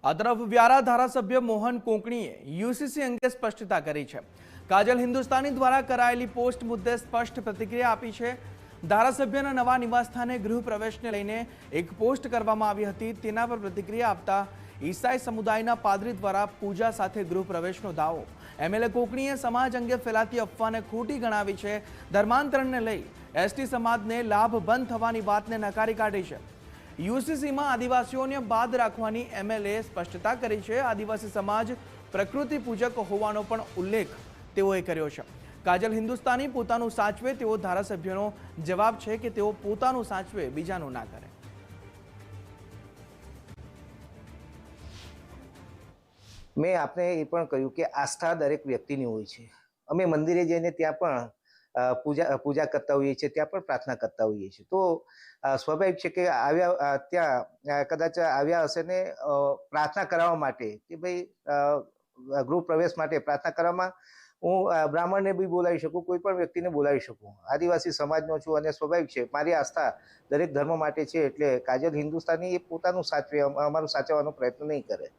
આ તરફ વ્યારા ધારાસભ્ય મોહન કોંકણીએ યુસીસી અંગે સ્પષ્ટતા કરી છે। કાજલ હિન્દુસ્તાની દ્વારા કરાયેલી પોસ્ટ મુદ્દે સ્પષ્ટ પ્રતિક્રિયા આપી છે। ધારાસભ્યના નવા નિવાસસ્થાને ગૃહ પ્રવેશને લઈને એક પોસ્ટ કરવામાં આવી હતી, તેના પર પ્રતિક્રિયા આપતા ઈસાઈ સમુદાયના પાદરી દ્વારા પૂજા સાથે ગૃહ પ્રવેશનો દાવો એમએલએ કોંકણીએ સમાજ અંગે ફેલાતી અફવાને ખોટી ગણાવી છે। ધર્માંતરણને લઈ એસટી સમાજને લાભ બંધ થવાની વાતને નકારી કાઢી છે। યુસીસીમાં આદિવાસીઓને બાદ રાખવાની એમએલએ સ્પષ્ટતા કરી છે। આદિવાસી સમાજ પ્રકૃતિ પૂજક હોવાનો પણ ઉલ્લેખ તેઓએ કર્યો છે। કાજલ હિન્દુસ્તાની પોતાનું સાચવે તેવો ધારાસભ્યનો જવાબ છે કે તેઓ પોતાનું સાચવે, બીજાનું ના કરે। મેં આપને એ પણ કહ્યું કે આસ્થા દરેક વ્યક્તિની હોય છે। અમે મંદિરે જઈને ત્યાં પણ પૂજા કરતા હોઈએ છીએ, ત્યાં પણ પ્રાર્થના કરતા હોઈએ છીએ। તો સ્વાભાવિક છે કે આવ્યા ત્યાં કદાચ આવ્યા હશે ને પ્રાર્થના કરવા માટે કે ભાઈ ગૃહ પ્રવેશ માટે પ્રાર્થના કરવામાં હું બ્રાહ્મણને બી બોલાવી શકું, કોઈ પણ વ્યક્તિને બોલાવી શકું। આદિવાસી સમાજનો છું અને સ્વાભાવિક છે મારી આસ્થા દરેક ધર્મ માટે છે, એટલે કાજલ હિન્દુસ્તાની એ પોતાનું સાચવે, અમારું સાચવવાનો પ્રયત્ન નહીં કરે।